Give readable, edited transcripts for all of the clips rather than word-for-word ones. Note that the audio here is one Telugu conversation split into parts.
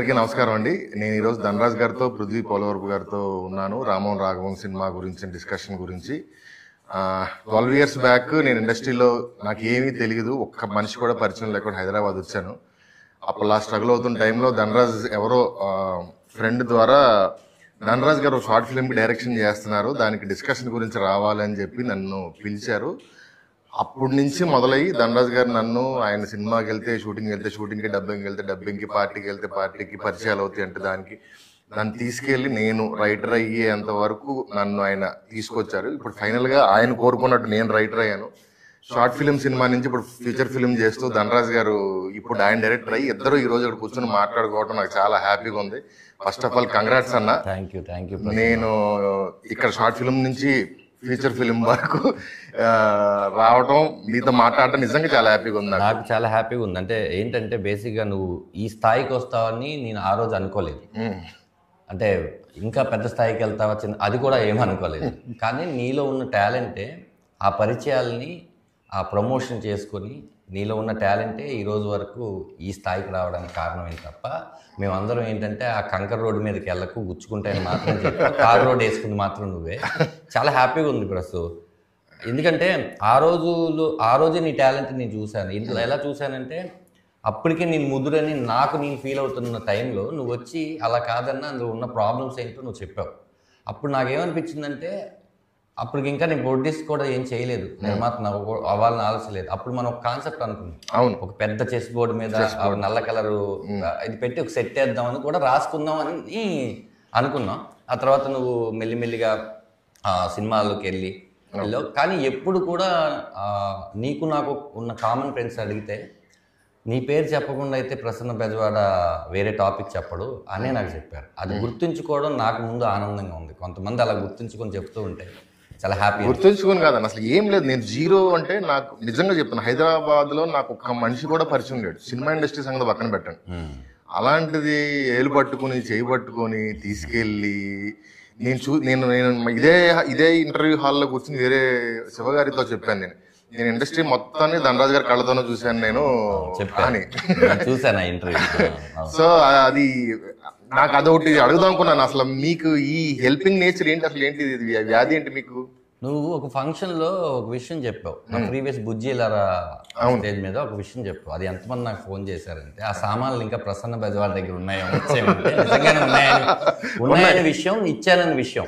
అందరికీ నమస్కారం అండి. నేను ఈరోజు ధనరాజ్ గారితో, పృథ్వీ పోలవరపు గారితో ఉన్నాను. రామోహన్ రాఘవం సినిమా గురించి డిస్కషన్ గురించి. 12 years బ్యాక్ నేను ఇండస్ట్రీలో నాకు ఏమీ తెలియదు, ఒక్క మనిషి కూడా పరిచయం లేకుండా హైదరాబాద్ వచ్చాను. అప్పుడు స్ట్రగుల్ అవుతున్న టైంలో ధనరాజ్ ఎవరో ఫ్రెండ్ ద్వారా ధనరాజ్ గారు షార్ట్ ఫిల్మ్కి డైరెక్షన్ చేస్తున్నారు, దానికి డిస్కషన్ గురించి రావాలని చెప్పి నన్ను పిలిచారు. అప్పటి నుంచి మొదలయ్యి ధనరాజ్ గారు నన్ను ఆయన సినిమాకి వెళ్తే షూటింగ్కి, డబ్బింగ్కి వెళ్తే డబ్బింగ్కి, పార్టీకి వెళ్తే పార్టీకి పరిచయాలు అవుతాయి అంటే దాన్ని తీసుకెళ్ళి నేను రైటర్ అయ్యేంత వరకు నన్ను ఆయన తీసుకొచ్చారు. ఇప్పుడు ఫైనల్గా ఆయన కోరుకున్నట్టు నేను రైటర్ అయ్యాను. షార్ట్ ఫిల్మ్ సినిమా నుంచి ఇప్పుడు ఫీచర్ ఫిల్మ్ చేస్తూ ధనరాజ్ గారు ఇప్పుడు ఆయన డైరెక్టర్ అయ్యి ఇద్దరు ఈ రోజు ఇక్కడ కూర్చొని మాట్లాడుకోవడం నాకు చాలా హ్యాపీగా ఉంది. ఫస్ట్ ఆఫ్ ఆల్ కంగ్రాట్స్ అన్న. Thank you. నేను ఇక్కడ షార్ట్ ఫిల్మ్ నుంచి ఫీచర్ ఫిల్మ్ వరకు రావడం, మీతో మాట్లాడటం నిజంగా చాలా హ్యాపీగా ఉంది. నాకు చాలా హ్యాపీగా ఉంది. అంటే ఏంటంటే బేసిక్గా నువ్వు ఈ స్థాయికి వస్తావని నేను ఆ రోజు అనుకోలేదు. అంటే ఇంకా పెద్ద స్థాయికి వెళ్తావా అది కూడా ఏమనుకోలేదు. కానీ నీలో ఉన్న టాలెంటే ఆ పరిచయాలని ఆ ప్రమోషన్ చేసుకొని నీలో ఉన్న టాలెంటే ఈ రోజు వరకు ఈ స్థాయికి రావడానికి కారణమే తప్ప మేమందరం ఏంటంటే ఆ కంకర్ రోడ్డు మీదకి వెళ్ళకు గుచ్చుకుంటాయని మాత్రం చెప్పి కార్ రోడ్ వేసుకుంది మాత్రం నువ్వే. చాలా హ్యాపీగా ఉంది ప్రస్తుతం. ఎందుకంటే ఆ రోజే నీ టాలెంట్ నేను చూశాను. ఇంట్లో ఎలా చూశానంటే అప్పటికే నేను ముదురని నేను ఫీల్ అవుతున్న టైంలో నువ్వు వచ్చి అలా కాదన్నా అందులో ఉన్న ప్రాబ్లమ్స్ ఏంటో నువ్వు చెప్పావు. అప్పుడు నాకేమనిపించిందంటే అప్పటికి ఇంకా నేను ప్రొడ్యూస్ కూడా ఏం చేయలేదు, నిర్మాత అవ్వాలని ఆలోచన లేదు. అప్పుడు మనం ఒక కాన్సెప్ట్ అనుకున్నాం. అవును, ఒక పెద్ద చెస్ బోర్డు మీద నల్ల కలరు ఇది పెట్టి ఒక సెట్ వేద్దామని కూడా రాసుకుందాం అని అనుకున్నాం. ఆ తర్వాత నువ్వు మెల్లిమెల్లిగా సినిమాల్లోకి వెళ్ళావు. కానీ ఎప్పుడు కూడా నీకు నాకు ఉన్న కామన్ ఫ్రెండ్స్ అడిగితే నీ పేరు చెప్పకుండా అయితే ప్రసన్న బెజవాడ వేరే టాపిక్ చెప్పడు అనే నాకు చెప్పారు. అది గుర్తుంచుకోవడం నాకు ముందు ఆనందంగా ఉంది. కొంతమంది అలా గుర్తుంచుకొని చెప్తూ ఉంటే చాలా హ్యాపీ. గుర్తుంచుకొని కాదని అసలు ఏం లేదు, నేను జీరో. అంటే నాకు నిజంగా చెప్తాను, హైదరాబాద్లో నాకు ఒక్క మనిషి కూడా పరిచయం లేడు. సినిమా ఇండస్ట్రీ సంగతి పక్కన పెట్టండి. అలాంటిది ఏలు పట్టుకుని చేయి పట్టుకొని తీసుకెళ్ళి నేను ఇదే ఇంటర్వ్యూ హాల్లో కూర్చుని వేరే శివగారితో చెప్పాను. నేను ఇండస్ట్రీ మొత్తాన్ని ధనరాజ్ గారి కళ్ళతోనే చూశాను నేను అని చూసాను ఇంటర్వ్యూ. సో అది నాకు అదొకటి అడుగుదాం అనుకున్నాను. అసలు మీకు ఈ హెల్పింగ్ నేచర్ ఏంటి, అసలు ఏంటి వ్యాధి ఏంటి మీకు? నువ్వు ఒక ఫంక్షన్ లో ఒక విషయం చెప్పావు, నా ప్రీవియస్ బుజ్జిలారా స్టేజ్ మీద ఒక విషయం చెప్పావు. అది ఎంతమంది నాకు ఫోన్ చేశారంటే ఆ సామాన్లు ఇంకా ప్రసన్న బెజవాడ దగ్గర ఉన్నాయనే విషయం, ఇచ్చానని విషయం,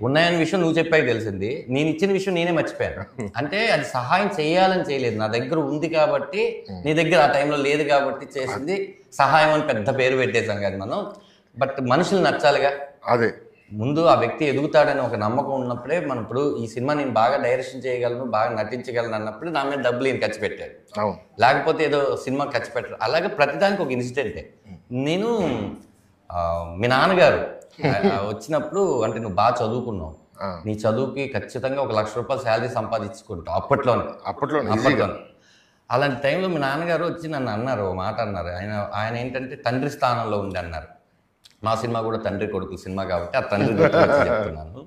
ఉన్నాయని విషయం నువ్వు చెప్పాక తెలిసింది. నేను ఇచ్చిన విషయం నేనే మర్చిపోయాను. అంటే అది సహాయం చేయాలని చేయలేదు, నా దగ్గర ఉంది కాబట్టి, నీ దగ్గర ఆ టైంలో లేదు కాబట్టి చేసింది సహాయం అని పెద్ద పేరు పెట్టేశాం కదా మనం. బట్ మనుషులు నచ్చాలిగా. అదే ముందు ఆ వ్యక్తి ఎదుగుతాడని ఒక నమ్మకం ఉన్నప్పుడే మనం ఇప్పుడు ఈ సినిమా నేను బాగా డైరెక్షన్ చేయగలను, బాగా నటించగలను అన్నప్పుడు నా మీద డబ్బులు నేను ఖర్చు పెట్టాడు. లేకపోతే ఏదో సినిమా ఖర్చు పెట్టారు. అలాగే ప్రతిదానికి ఒక ఇన్సిడెంటే. నేను మీ నాన్నగారు వచ్చినప్పుడు అంటే నువ్వు బాగా చదువుకున్నావు, నీ చదువుకి ఖచ్చితంగా ఒక ₹1,00,000 శాలరీ సంపాదించుకుంటావు అప్పట్లోనే. అలాంటి టైంలో మీ నాన్నగారు వచ్చి నన్ను అన్నారు, ఓ మాట అన్నారు. ఆయన ఏంటంటే తండ్రి స్థానంలో ఉండి అన్నారు. మా సినిమా కూడా తండ్రి కొడుకు సినిమా కాబట్టి ఆ తండ్రి చెప్తున్నాను.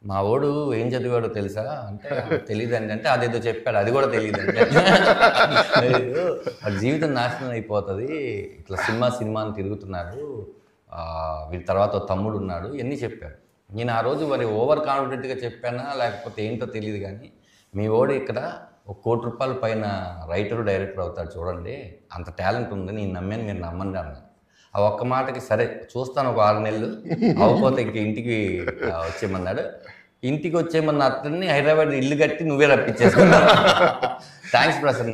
మా వాడు ఏం చదివాడో తెలుసా అంటే తెలియదండి అంటే అదేదో చెప్పాడు, అది కూడా తెలియదండి. జీవితం నాశనం అయిపోతుంది, ఇట్లా సినిమా అని తిరుగుతున్నాడు, వీళ్ళ తర్వాత తమ్ముడు ఉన్నాడు, ఇవన్నీ చెప్పారు. నేను ఆ రోజు మరి ఓవర్ కాన్ఫిడెంట్గా చెప్పానా లేకపోతే ఏంటో తెలియదు, కానీ మీ వాడు ఇక్కడ ₹1 కోటి పైన రైటరు డైరెక్టర్ అవుతాడు చూడండి, అంత టాలెంట్ ఉంది, నేను నమ్మాను, మీరు నమ్మండి అన్న. ఆ ఒక్క మాటకి సరే చూస్తాను, ఒక 6 నెలలు అవ్వకపోతే ఇంక ఇంటికి వచ్చేయమన్నాడు. ఇంటికి వచ్చేయమన్న అతన్ని హైదరాబాద్ ఇల్లు కట్టి నువ్వే రప్పించేసుకున్నావు. థ్యాంక్స్ ప్రసన్న.